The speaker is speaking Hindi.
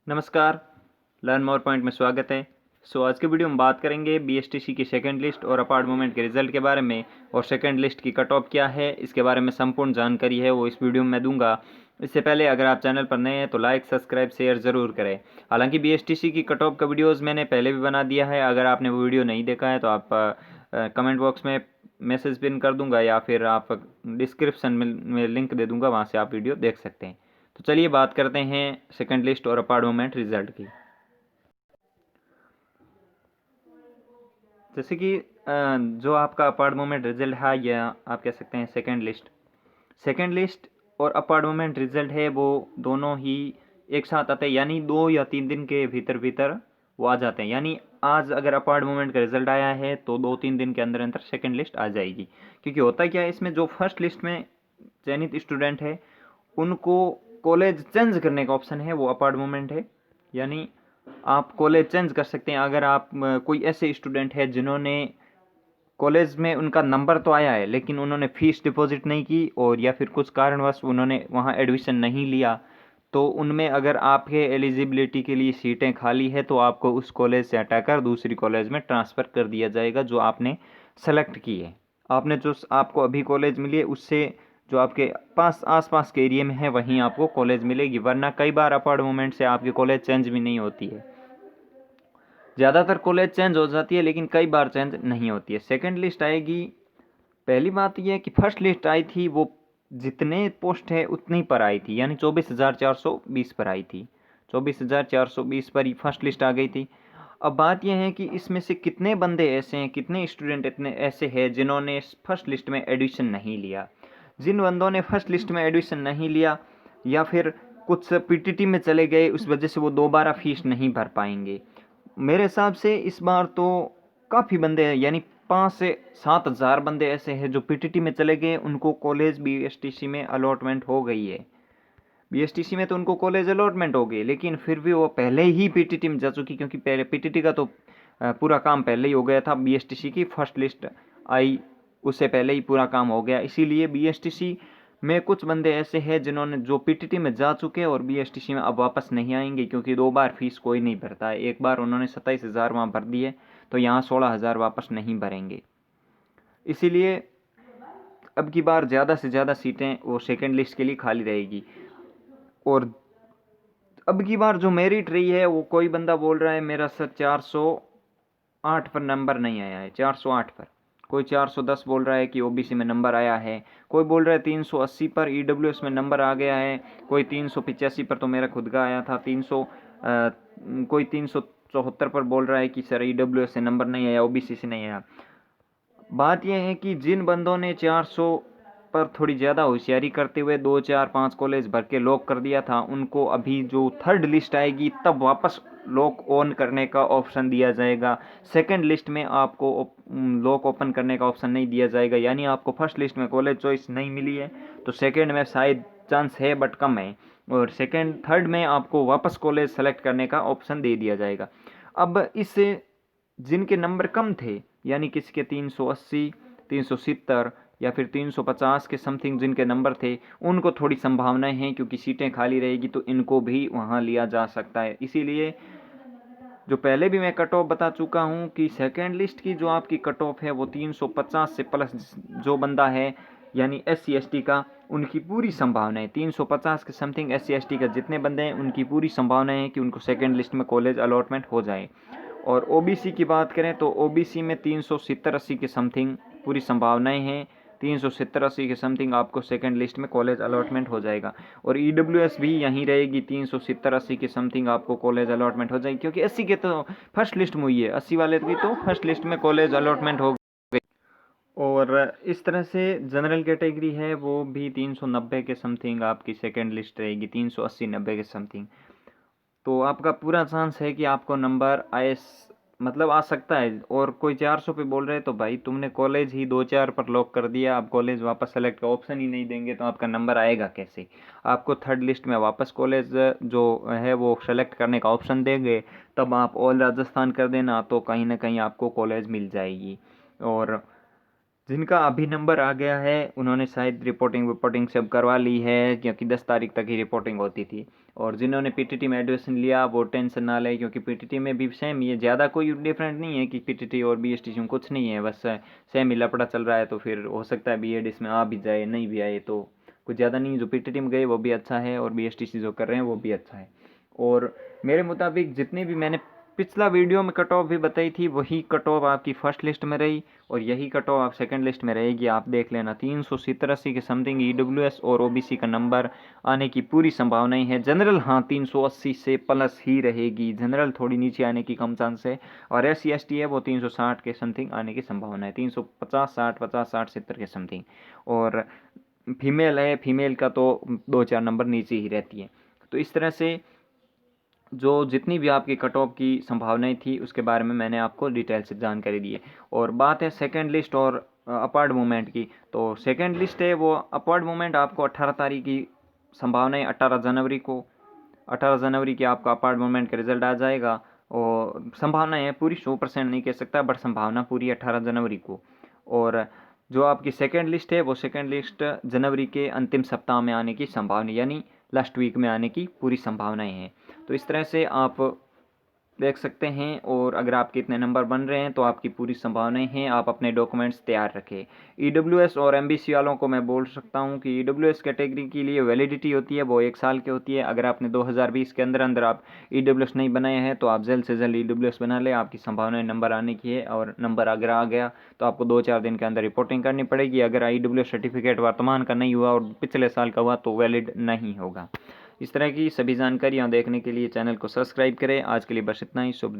नमस्कार। लर्न मोर पॉइंट में स्वागत है। आज के वीडियो में बात करेंगे बीएसटीसी की सेकंड लिस्ट और अपार्ट मूवमेंट के रिजल्ट के बारे में, और सेकंड लिस्ट की कट ऑफ क्या है इसके बारे में संपूर्ण जानकारी है वो इस वीडियो में मैं दूंगा। इससे पहले अगर आप चैनल पर नए हैं तो लाइक सब्सक्राइब शेयर ज़रूर करें। हालांकि बीएसटीसी की कट ऑफ का वीडियोज़ मैंने पहले भी बना दिया है, अगर आपने वो वीडियो नहीं देखा है तो आप कमेंट बॉक्स में मैसेज पिन कर दूंगा या फिर आप डिस्क्रिप्शन में लिंक दे दूंगा, वहाँ से आप वीडियो देख सकते हैं। तो चलिए बात करते हैं सेकंड लिस्ट और अपार्ट मूवमेंट रिजल्ट की। जैसे कि जो आपका अपार्ट मूवमेंट रिजल्ट है या आप कह सकते हैं सेकंड लिस्ट और अपार्ट मूवमेंट रिजल्ट है वो दोनों ही एक साथ आते हैं, यानी 2 या 3 दिन के भीतर भीतर वो आ जाते हैं। यानी आज अगर अपार्ट मूवमेंट का रिजल्ट आया है तो 2-3 दिन के अंदर अंदर सेकंड लिस्ट आ जाएगी। क्योंकि होता क्या है, इसमें जो फर्स्ट लिस्ट में चयनित स्टूडेंट है उनको कॉलेज चेंज करने का ऑप्शन है, वो अपार्ट मूवमेंट है। यानी आप कॉलेज चेंज कर सकते हैं। अगर आप कोई ऐसे स्टूडेंट है जिन्होंने कॉलेज में उनका नंबर तो आया है लेकिन उन्होंने फीस डिपॉजिट नहीं की, और या फिर कुछ कारणवश उन्होंने वहाँ एडमिशन नहीं लिया, तो उनमें अगर आपके एलिजिबिलिटी के लिए सीटें खाली है तो आपको उस कॉलेज से हटाकर दूसरी कॉलेज में ट्रांसफ़र कर दिया जाएगा जो आपने सेलेक्ट की है। आपने जो आपको अभी कॉलेज मिली है उससे जो आपके पास आसपास के एरिया में है वहीं आपको कॉलेज मिलेगी, वरना कई बार अपार्ट मूवमेंट से आपकी कॉलेज चेंज भी नहीं होती है। ज़्यादातर कॉलेज चेंज हो जाती है लेकिन कई बार चेंज नहीं होती है। सेकंड लिस्ट आएगी। पहली बात यह है कि फर्स्ट लिस्ट आई थी वो जितने पोस्ट है उतनी पर आई थी, यानी 24,420 पर आई थी। 24,420 पर ही फर्स्ट लिस्ट आ गई थी। अब बात यह है कि इसमें से कितने बंदे ऐसे हैं, कितने स्टूडेंट इतने ऐसे हैं जिन्होंने फर्स्ट लिस्ट में एडमिशन नहीं लिया। जिन बंदों ने फर्स्ट लिस्ट में एडमिशन नहीं लिया या फिर कुछ पीटीटी में चले गए, उस वजह से वो दोबारा फीस नहीं भर पाएंगे। मेरे हिसाब से इस बार तो काफ़ी बंदे हैं, यानी 5 से 7 हज़ार बंदे ऐसे हैं जो पीटीटी में चले गए, उनको कॉलेज बीएसटीसी में अलॉटमेंट हो गई है। बीएसटीसी में तो उनको कॉलेज अलॉटमेंट हो गई, लेकिन फिर भी वो पहले ही पीटीटी में जा चुकी, क्योंकि पहले पीटीटी का तो पूरा काम पहले ही हो गया था। बीएसटीसी की फर्स्ट लिस्ट आई उससे पहले ही पूरा काम हो गया, इसीलिए बीएसटीसी में कुछ बंदे ऐसे हैं जिन्होंने जो पीटीटी में जा चुके हैं और बीएसटीसी में अब वापस नहीं आएंगे, क्योंकि 2 बार फीस कोई नहीं भरता है। एक बार उन्होंने 27,000 वहाँ भर दिए तो यहाँ 16,000 वापस नहीं भरेंगे। इसीलिए अब की बार ज़्यादा से ज़्यादा सीटें वो सेकेंड लिस्ट के लिए खाली रहेगी। और अब की बार जो मेरिट रही है वो कोई बंदा बोल रहा है मेरा सर 408 पर नंबर नहीं आया है, 408 पर। कोई 410 बोल रहा है कि ओबीसी में नंबर आया है। कोई बोल रहा है 380 पर ईडब्ल्यूएस में नंबर आ गया है। कोई 385 पर तो मेरा खुद का आया था। 300 कोई 374 पर बोल रहा है कि सर ईडब्ल्यूएस से नंबर नहीं आया, ओबीसी से नहीं आया। बात यह है कि जिन बंदों ने 400 पर थोड़ी ज़्यादा होशियारी करते हुए 2 4 5 कॉलेज भर के लॉक कर दिया था, उनको अभी जो थर्ड लिस्ट आएगी तब वापस लॉक ऑन करने का ऑप्शन दिया जाएगा। सेकंड लिस्ट में आपको लॉक ओपन करने का ऑप्शन नहीं दिया जाएगा। यानी आपको फर्स्ट लिस्ट में कॉलेज चॉइस नहीं मिली है तो सेकंड में शायद चांस है बट कम है, और सेकंड थर्ड में आपको वापस कॉलेज सेलेक्ट करने का ऑप्शन दे दिया जाएगा। अब इससे जिनके नंबर कम थे, यानी किसी के 380 370 या फिर 350 के समथिंग जिनके नंबर थे, उनको थोड़ी संभावनाएं हैं, क्योंकि सीटें खाली रहेगी तो इनको भी वहां लिया जा सकता है। इसीलिए जो पहले भी मैं कट ऑफ बता चुका हूं कि सेकेंड लिस्ट की जो आपकी कट ऑफ है वो 350 से प्लस जो बंदा है, यानी SC ST का, उनकी पूरी संभावना है 350 के समथिंग। SC ST का जितने बंदे हैं उनकी पूरी संभावना है कि उनको सेकेंड लिस्ट में कॉलेज अलॉटमेंट हो जाए। और ओबीसी की बात करें तो ओबीसी में 370-80 के समथिंग पूरी संभावनाएं हैं। 370-80 के समथिंग आपको सेकंड लिस्ट में कॉलेज अलॉटमेंट हो जाएगा। और ईडब्ल्यूएस भी यहीं रहेगी, 370-80 के समथिंग आपको कॉलेज अलॉटमेंट हो जाएगी, क्योंकि 80 के तो फर्स्ट लिस्ट में हुई है, 80 वाले की तो फर्स्ट लिस्ट में कॉलेज अलॉटमेंट हो गई। और इस तरह से जनरल कैटेगरी है वो भी 390 के समथिंग आपकी सेकेंड लिस्ट रहेगी, 380-90 के समथिंग। तो आपका पूरा चांस है कि आपको नंबर आए, मतलब आ सकता है। और कोई 400 पे बोल रहे हैं तो भाई तुमने कॉलेज ही 2 4 पर लॉक कर दिया, आप कॉलेज वापस सेलेक्ट का ऑप्शन ही नहीं देंगे तो आपका नंबर आएगा कैसे। आपको थर्ड लिस्ट में वापस कॉलेज जो है वो सेलेक्ट करने का ऑप्शन देंगे, तब आप ऑल राजस्थान कर देना तो कहीं ना कहीं आपको कॉलेज मिल जाएगी। और जिनका अभी नंबर आ गया है उन्होंने शायद रिपोर्टिंग सब करवा ली है, क्योंकि 10 तारीख तक ही रिपोर्टिंग होती थी। और जिन्होंने पीटीटी में एडमिशन लिया वो टेंशन ना लें, क्योंकि पीटीटी में भी सेम ही है, ज़्यादा कोई डिफरेंट नहीं है कि पीटीटी और बीएसटी में कुछ नहीं है, बस सेम ही लपड़ा चल रहा है। तो फिर हो सकता है बीएड इसमें आ भी जाए, नहीं भी आए तो कुछ ज़्यादा नहीं। जो पीटीटी में गए वो भी अच्छा है और बीएसटी जो कर रहे हैं वो भी अच्छा है। और मेरे मुताबिक जितनी भी मैंने पिछला वीडियो में कट ऑफ भी बताई थी वही कट ऑफ आपकी फर्स्ट लिस्ट में रही और यही कट ऑफ आप सेकंड लिस्ट में रहेगी। आप देख लेना 387 के समथिंग ईडब्ल्यूएस और ओबीसी का नंबर आने की पूरी संभावनाएं है। जनरल हाँ 380 से प्लस ही रहेगी, जनरल थोड़ी नीचे आने की कम चांस है। और SC ST है वो 360 के समथिंग आने की संभावना है, 350 60 50 60 70 के समथिंग। और फीमेल है, फीमेल का तो 2-4 नंबर नीचे ही रहती है। तो इस तरह से जो जितनी भी आपकी कट ऑफ की संभावनाएं थी उसके बारे में मैंने आपको डिटेल से जानकारी दी है। और बात है सेकंड लिस्ट और अपवर्ड मूवमेंट की, तो सेकंड लिस्ट है वो अपवर्ड मूवमेंट आपको 18 तारीख की संभावनाएं, 18 जनवरी को, 18 जनवरी की आपका अपवर्ड मूवमेंट का रिजल्ट आ जाएगा। और संभावनाएं है पूरी 100% नहीं कह सकता, बट संभावना पूरी 18 जनवरी को। और जो आपकी सेकेंड लिस्ट है वो सेकेंड लिस्ट जनवरी के अंतिम सप्ताह में आने की संभावना, यानी लास्ट वीक में आने की पूरी संभावनाएं हैं। तो इस तरह से आप देख सकते हैं। और अगर आपके इतने नंबर बन रहे हैं तो आपकी पूरी संभावनाएं हैं, आप अपने डॉक्यूमेंट्स तैयार रखें। ईडब्ल्यूएस और एमबीसी वालों को मैं बोल सकता हूं कि ईडब्ल्यूएस कैटेगरी के लिए वैलिडिटी होती है वो 1 साल की होती है। अगर आपने 2020 के अंदर अंदर आप ईडब्ल्यूएस नहीं बनाए हैं तो आप जल्द से जल्द ईडब्ल्यूएस बना लें, आपकी संभावनाएं नंबर आने की है। और नंबर अगर आ गया तो आपको 2-4 दिन के अंदर रिपोर्टिंग करनी पड़ेगी। अगर ईडब्ल्यूएस सर्टिफिकेट वर्तमान का नहीं हुआ और पिछले साल का हुआ तो वैलिड नहीं होगा। इस तरह की सभी जानकारियाँ देखने के लिए चैनल को सब्सक्राइब करें। आज के लिए बस इतना ही, शुभ दिन।